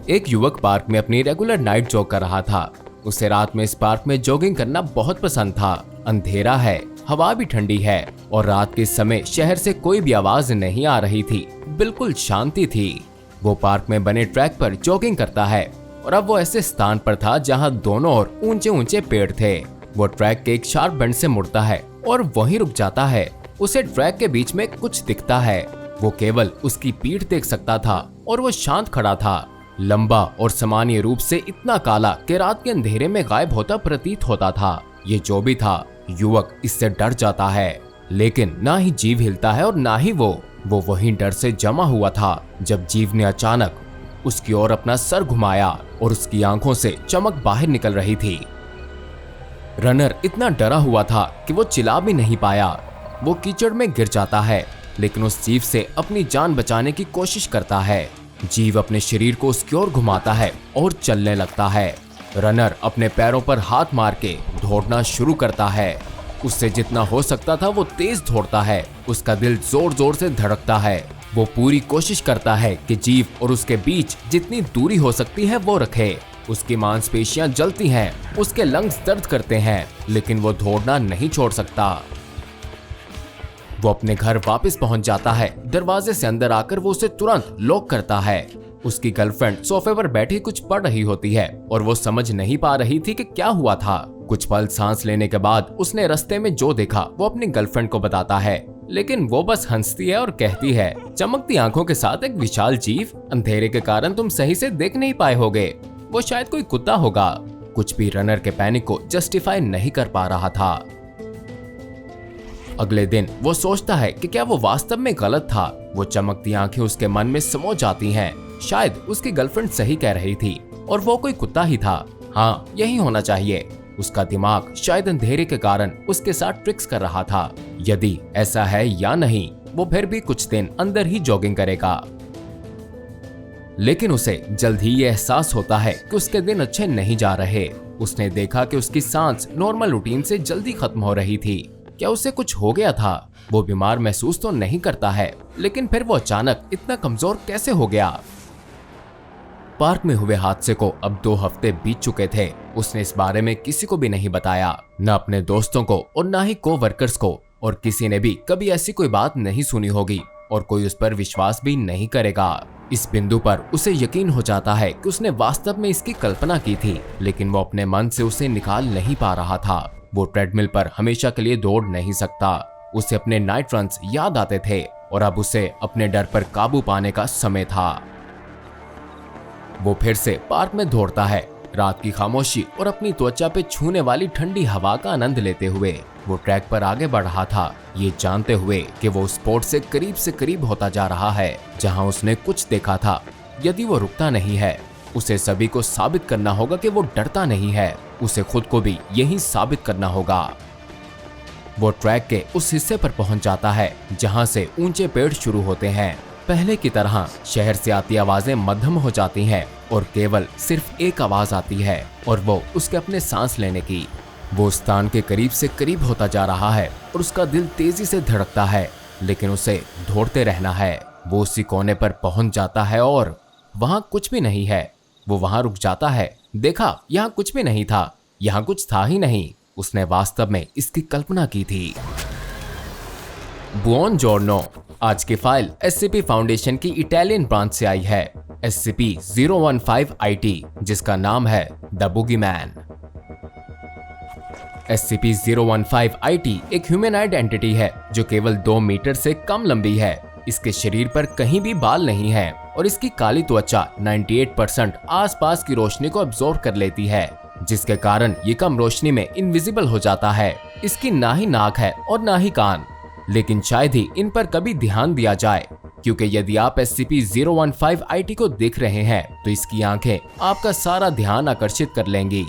एक युवक पार्क में अपनी रेगुलर नाइट जॉग कर रहा था। उसे रात में इस पार्क में जॉगिंग करना बहुत पसंद था। अंधेरा है, हवा भी ठंडी है और रात के समय शहर से कोई भी आवाज नहीं आ रही थी। बिल्कुल शांति थी। वो पार्क में बने ट्रैक पर जॉगिंग करता है और अब वो ऐसे स्थान पर था जहाँ दोनों ओर ऊंचे ऊंचे पेड़ थे। वो ट्रैक के एक शार्प बेंड से मुड़ता है और वहीं रुक जाता है। उसे ट्रैक के बीच में कुछ दिखता है। वो केवल उसकी पीठ देख सकता था और वो शांत खड़ा था, लंबा और सामान्य रूप से इतना काला कि रात के अंधेरे में गायब होता प्रतीत होता था। ये जो भी था, युवक इससे डर जाता है, लेकिन ना ही जीव हिलता है और ना ही वो वहीं डर से जमा हुआ था जब जीव ने अचानक उसकी ओर अपना सर घुमाया और उसकी आंखों से चमक बाहर निकल रही थी। रनर इतना डरा हुआ था कि वो चिल्ला भी नहीं पाया। वो कीचड़ में गिर जाता है, लेकिन उस जीव से अपनी जान बचाने की कोशिश करता है। जीव अपने शरीर को उसकी ओर घुमाता है और चलने लगता है। रनर अपने पैरों पर हाथ मार के दौड़ना शुरू करता है। उससे जितना हो सकता था वो तेज दौड़ता है। उसका दिल जोर जोर से धड़कता है। वो पूरी कोशिश करता है कि जीव और उसके बीच जितनी दूरी हो सकती है वो रखे। उसकी मांसपेशियां जलती हैं, उसके लंग्स दर्द करते हैं, लेकिन वो दौड़ना नहीं छोड़ सकता। वो अपने घर वापस पहुंच जाता है। दरवाजे से अंदर आकर वो उसे तुरंत लॉक करता है। उसकी गर्लफ्रेंड सोफे पर बैठी कुछ पढ़ रही होती है और वो समझ नहीं पा रही थी कि क्या हुआ था। कुछ पल सांस लेने के बाद उसने रास्ते में जो देखा वो अपनी गर्लफ्रेंड को बताता है, लेकिन वो बस हंसती है और कहती है, चमकती आंखों के साथ एक विशाल जीव, अंधेरे के कारण तुम सही से देख नहीं पाए होगे, वो शायद कोई कुत्ता होगा। कुछ भी रनर के पैनिक को जस्टिफाई नहीं कर पा रहा था। अगले दिन वो सोचता है कि क्या वो वास्तव में गलत था। वो चमकती आंखें उसके मन में समो जाती हैं। शायद उसकी गर्लफ्रेंड सही कह रही थी और वो कोई कुत्ता ही था। हाँ, यही होना चाहिए। उसका दिमाग शायद अंधेरे के कारण उसके साथ ट्रिक्स कर रहा था। यदि ऐसा है या नहीं, वो फिर भी कुछ दिन अंदर ही जॉगिंग करेगा। लेकिन उसे जल्द ही ये एहसास होता है कि उसके दिन अच्छे नहीं जा रहे। उसने देखा कि उसकी सांस नॉर्मल रूटीन से जल्दी खत्म हो रही थी। क्या उसे कुछ हो गया था? वो बीमार महसूस तो नहीं करता है, लेकिन फिर वो अचानक इतना कमजोर कैसे हो गया? पार्क में हुए हादसे को अब 2 हफ्ते बीत चुके थे। उसने इस बारे में किसी को भी नहीं बताया, न अपने दोस्तों को और न ही को-वर्कर्स को, और किसी ने भी कभी ऐसी कोई बात नहीं सुनी होगी और कोई उस पर विश्वास भी नहीं करेगा। इस बिंदु पर उसे यकीन हो जाता है कि उसने वास्तव में इसकी कल्पना की थी, लेकिन वो अपने मन से उसे निकाल नहीं पा रहा था। वो ट्रेडमिल पर हमेशा के लिए दौड़ नहीं सकता। उसे अपने नाइट रन्स याद आते थे और अब उसे अपने डर पर काबू पाने का समय था। वो फिर से पार्क में दौड़ता है, रात की खामोशी और अपनी त्वचा पे छूने वाली ठंडी हवा का आनंद लेते हुए। वो ट्रैक पर आगे बढ़ रहा था, ये जानते हुए कि वो स्पॉट से करीब होता जा रहा है जहां उसने कुछ देखा था। यदि वो रुकता नहीं है, उसे सभी को साबित करना होगा कि वो डरता नहीं है। उसे खुद को भी यही साबित करना होगा। वो ट्रैक के उस हिस्से पर पहुंच जाता है जहां से ऊंचे पेड़ शुरू होते हैं। पहले की तरह शहर से आती आवाजें मध्यम हो जाती हैं और केवल सिर्फ एक आवाज आती है, और वो उसके अपने सांस लेने की। वो स्थान के करीब से करीब होता जा रहा है और उसका दिल तेजी से धड़कता है, लेकिन उसे दौड़ते रहना है। वो उसी कोने पर पहुंच जाता है और वहां कुछ भी नहीं है। वो वहां रुक जाता है। देखा, यहाँ कुछ भी नहीं था, यहाँ कुछ था ही नहीं। उसने वास्तव में इसकी कल्पना की थी। बुओनजोर्नो। आज की फाइल SCP फाउंडेशन की इटालियन ब्रांच से आई है, SCP-015 IT, जिसका नाम है द बुगीमैन। SCP-015 IT एक ह्यूमनॉइड एंटिटी है जो केवल 2 मीटर से कम लंबी है। इसके शरीर पर कहीं भी बाल नहीं है और इसकी काली त्वचा 98% आसपास की रोशनी को अब्सॉर्ब कर लेती है, जिसके कारण ये कम रोशनी में इनविजिबल हो जाता है। इसकी ना ही नाक है और ना ही कान, लेकिन शायद ही इन पर कभी ध्यान दिया जाए, क्योंकि यदि आप SCP-015 IT को देख रहे हैं तो इसकी आंखें आपका सारा ध्यान आकर्षित कर लेंगी।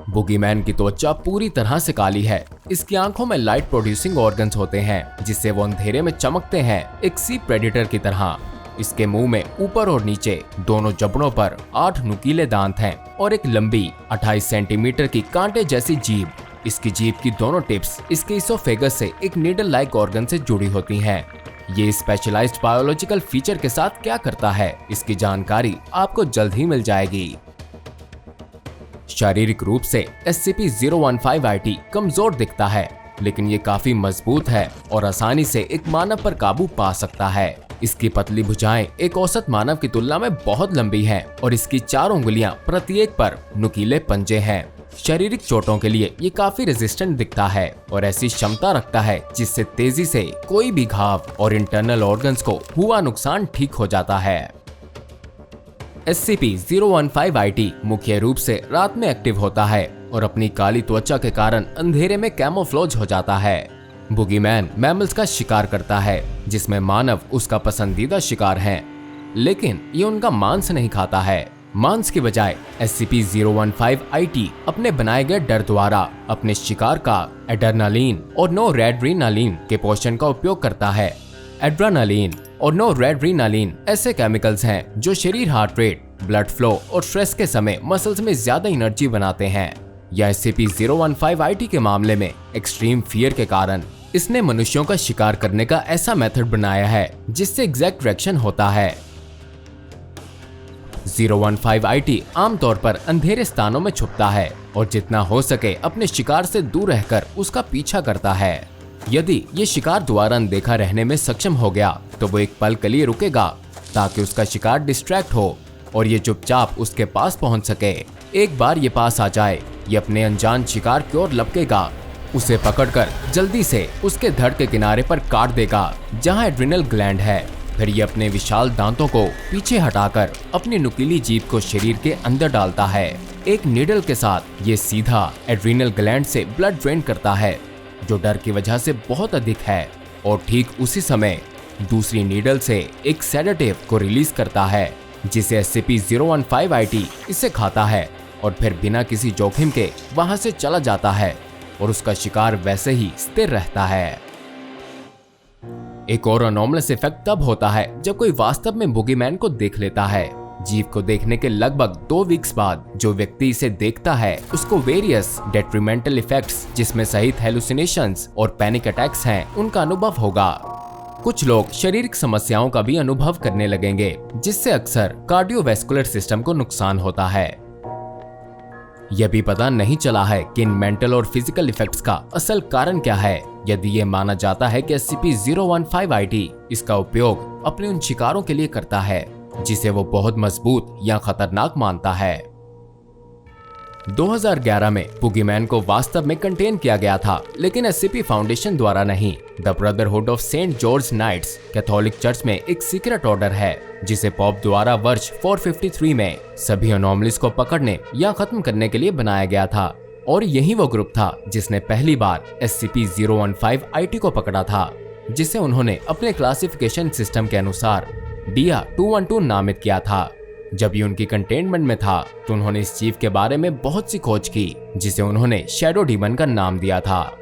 बुगीमैन की त्वचा पूरी तरह से काली है। इसकी आंखों में लाइट प्रोड्यूसिंग ऑर्गन्स होते हैं, जिससे वो अंधेरे में चमकते हैं, एक सी प्रेडेटर की तरह। इसके मुंह में ऊपर और नीचे दोनों जबड़ों पर 8 नुकीले दांत हैं और एक लंबी 28 सेंटीमीटर की कांटे जैसी जीभ। इसकी जीभ की दोनों टिप्स इसके इसोफेगस से एक नीडल लाइक ऑर्गन से जुड़ी होती हैं। ये स्पेशलाइज्ड बायोलॉजिकल फीचर के साथ क्या करता है, इसकी जानकारी आपको जल्द ही मिल जाएगी। शारीरिक रूप से SCP-015-IT कमजोर दिखता है, लेकिन ये काफी मजबूत है और आसानी से एक मानव पर काबू पा सकता है। इसकी पतली भुजाएं एक औसत मानव की तुलना में बहुत लंबी हैं और इसकी 4 उंगलियां प्रत्येक पर नुकीले पंजे हैं। शारीरिक चोटों के लिए ये काफी रेजिस्टेंट दिखता है और ऐसी क्षमता रखता है जिससे तेजी से कोई भी घाव और इंटरनल ऑर्गन्स को हुआ नुकसान ठीक हो जाता है। SCP-015-IT मुख्य रूप से रात में एक्टिव होता है और अपनी काली त्वचा के कारण अंधेरे में कैमोफ्लेज हो जाता है। बुगीमैन मैमल्स का शिकार करता है, जिसमें मानव उसका पसंदीदा शिकार है, लेकिन ये उनका मांस नहीं खाता है। मांस की बजाय SCP-015-IT अपने बनाए गए डर द्वारा अपने शिकार का एड्रेनालिन और नोरैड्रेनालिन के पोषण का उपयोग करता है। एड्रेनालिन और नोरैड्रेनालिन ऐसे केमिकल्स हैं जो शरीर हार्ट रेट, ब्लड फ्लो और स्ट्रेस के समय मसल्स में ज्यादा एनर्जी बनाते हैं। या SCP-015-IT के मामले में एक्सट्रीम फियर के कारण इसने मनुष्यों का शिकार करने का ऐसा मेथड बनाया है जिससे एग्जैक्ट रिएक्शन होता है। 015-IT आमतौर पर अंधेरे स्थानों में छुपता है और जितना हो सके अपने शिकार से दूर रहकर उसका पीछा करता है। यदि ये शिकार द्वारा अनदेखा रहने में सक्षम हो गया तो वो एक पल के लिए रुकेगा ताकि उसका शिकार डिस्ट्रैक्ट हो और ये चुपचाप उसके पास पहुंच सके। एक बार ये पास आ जाए, ये अपने अनजान शिकार की ओर लपकेगा, उसे पकड़कर जल्दी से उसके धड़ के किनारे पर काट देगा जहां एड्रिनल ग्लैंड है। फिर ये अपने विशाल दांतों को पीछे हटाकर अपनी नुकीली जीभ को शरीर के अंदर डालता है। एक नीडल के साथ ये सीधा एड्रिनल ग्लैंड से ब्लड ड्रेन करता है, जो डर की वजह से बहुत अधिक है, और ठीक उसी समय दूसरी नीडल से एक सेडेटिव को रिलीज करता है जिसे SCP-015-IT इसे खाता है और फिर बिना किसी जोखिम के वहां से चला जाता है और उसका शिकार वैसे ही स्थिर रहता है। एक और अनोमलस इफेक्ट तब होता है जब कोई वास्तव में बुगीमैन को देख लेता है। जीव को देखने के लगभग 2 वीक्स बाद जो व्यक्ति इसे देखता है उसको वेरियस डेट्रीमेंटल इफेक्ट्स, जिसमें सहित हेलुसिनेशंस और पैनिक अटैक्स हैं, उनका अनुभव होगा। कुछ लोग शारीरिक समस्याओं का भी अनुभव करने लगेंगे, जिससे अक्सर कार्डियोवैस्कुलर सिस्टम को नुकसान होता है। यह भी पता नहीं चला है कि इन मेंटल और फिजिकल इफेक्ट्स का असल कारण क्या है। यदि ये माना जाता है कि SCP-015-IT इसका उपयोग अपने उन शिकारों के लिए करता है जिसे वो बहुत मजबूत या खतरनाक मानता है। 2011 में बुगीमैन को वास्तव में कंटेन किया गया था, लेकिन SCP फाउंडेशन द्वारा नहीं। The brotherhood of Saint George knights Catholic church में एक सीक्रेट ऑर्डर है जिसे पॉप द्वारा वर्ष 453 में सभी अनोमलीज को पकड़ने या खत्म करने के लिए बनाया गया था, और यही वो ग्रुप था जिसने पहली बार SCP-015-IT को पकड़ा था, जिसे उन्होंने अपने क्लासिफिकेशन सिस्टम के अनुसार DIA-212 नामित किया था। जब ये उनकी कंटेनमेंट में था तो उन्होंने इस जीव के बारे में बहुत सी खोज की, जिसे उन्होंने शैडो डीमन का नाम दिया था।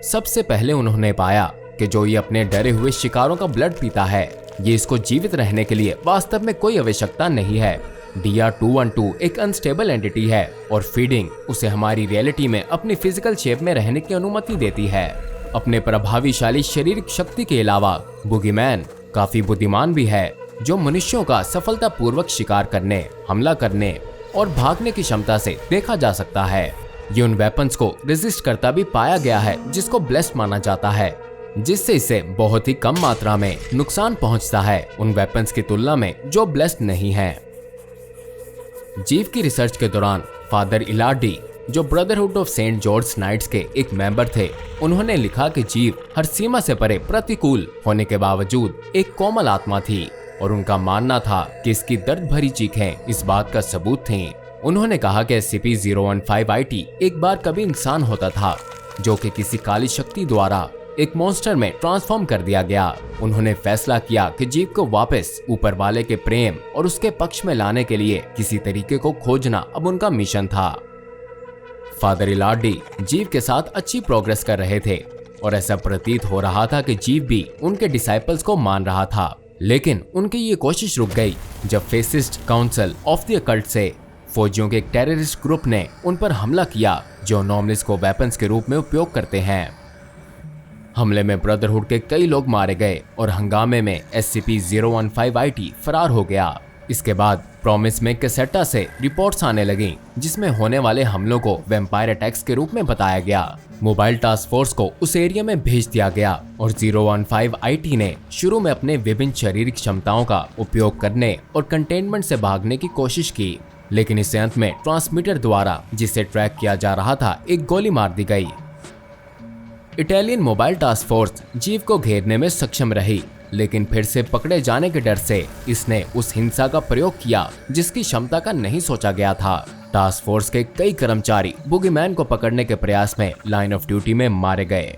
सबसे पहले उन्होंने पाया कि जो ये अपने डरे हुए शिकारों का ब्लड पीता है, ये इसको जीवित रहने के लिए वास्तव में कोई आवश्यकता नहीं है। DIA-212 एक अनस्टेबल एंटिटी है और फीडिंग उसे हमारी रियलिटी में अपनी फिजिकल शेप में रहने की अनुमति देती है। अपने प्रभावशाली शारीरिक शक्ति के अलावा बुगीमैन काफी बुद्धिमान भी है, जो मनुष्यों का सफलतापूर्वक शिकार करने, हमला करने और भागने की क्षमता से देखा जा सकता है। ये उन वेपन्स को रेजिस्ट करता भी पाया गया है जिसको ब्लेस्ड माना जाता है, जिससे इसे बहुत ही कम मात्रा में नुकसान पहुंचता है उन वेपन्स की तुलना में जो ब्लेस्ड नहीं है। जीव की रिसर्च के दौरान फादर इलार्डी, जो brotherhood of Saint George knights के एक मेंबर थे, उन्होंने लिखा कि जीव हर सीमा से परे प्रतिकूल होने के बावजूद एक कोमल आत्मा थी और उनका मानना था कि इसकी दर्द भरी चीखें इस बात का सबूत थीं। उन्होंने कहा कि SCP-015-IT एक बार कभी इंसान होता था जो कि किसी काली शक्ति द्वारा एक मॉन्स्टर में ट्रांसफॉर्म कर दिया गया। उन्होंने फैसला किया कि जीव को वापस ऊपर वाले के प्रेम और उसके पक्ष में लाने के लिए किसी तरीके को खोजना अब उनका मिशन था। फादर इलार्डी जीव के साथ अच्छी प्रोग्रेस कर रहे थे और ऐसा प्रतीत हो रहा था कि जीव भी उनके डिसाइपल्स को मान रहा था, लेकिन उनकी ये कोशिश रुक गई जब fascist council of the occult से फौजियों के एक टेररिस्ट ग्रुप ने उन पर हमला किया जो अनोमलीज को वेपन्स के रूप में उपयोग करते हैं। हमले में ब्रदरहुड के कई लोग मारे गए और हंगामे में SCP-015-IT फरार हो गया। इसके बाद प्रॉमिस में कैसेटा से रिपोर्ट्स आने लगी जिसमें होने वाले हमलों को वैम्पायर अटैक्स के रूप में बताया गया। मोबाइल टास्क फोर्स को उस एरिया में भेज दिया गया और 015-IT ने शुरू में अपने विभिन्न शारीरिक क्षमताओं का उपयोग करने और कंटेनमेंट से भागने की कोशिश की, लेकिन इसे अंत में ट्रांसमीटर द्वारा जिसे ट्रैक किया जा रहा था एक गोली मार दी गई। इटालियन मोबाइल टास्क फोर्स जीव को घेरने में सक्षम रही, लेकिन फिर से पकड़े जाने के डर से इसने उस हिंसा का प्रयोग किया जिसकी क्षमता का नहीं सोचा गया था। टास्क फोर्स के कई कर्मचारी बुगीमैन को पकड़ने के प्रयास में लाइन ऑफ ड्यूटी में मारे गए।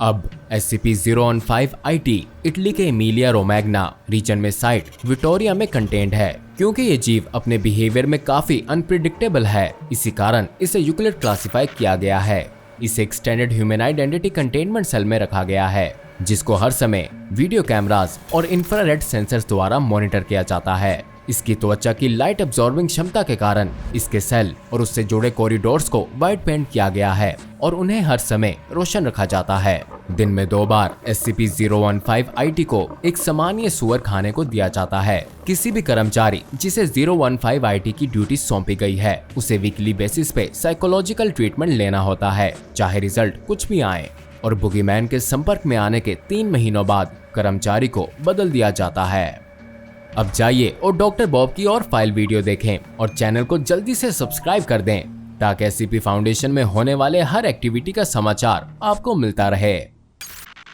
अब SCP-015-IT इटली के एमिलिया रोमैग्ना रीजन में साइट विक्टोरिया में कंटेन्ड है। क्योंकि ये जीव अपने बिहेवियर में काफी अनप्रिडिक्टेबल है, इसी कारण इसे यूक्लिड क्लासिफाई किया गया है। इसे extended human identity containment cell में रखा गया है, जिसको हर समय वीडियो कैमरास और इंफ्रारेड सेंसर्स द्वारा मॉनिटर किया जाता है। इसकी त्वचा की लाइट अब्सॉर्बिंग क्षमता के कारण इसके सेल और उससे जुड़े कॉरिडोर्स को व्हाइट पेंट किया गया है और उन्हें हर समय रोशन रखा जाता है। दिन में 2 बार SCP-015-IT को एक सामान्य सुअर खाने को दिया जाता है। किसी भी कर्मचारी जिसे 015-IT की ड्यूटी सौंपी गई है उसे वीकली बेसिस पे साइकोलॉजिकल ट्रीटमेंट लेना होता है, चाहे रिजल्ट कुछ भी आए, और बुगीमैन के संपर्क में आने के 3 महीनों बाद कर्मचारी को बदल दिया जाता है। अब जाइए और डॉक्टर बॉब की और फाइल वीडियो देखें और चैनल को जल्दी से सब्सक्राइब कर दें ताकि SCP फाउंडेशन में होने वाले हर एक्टिविटी का समाचार आपको मिलता रहे।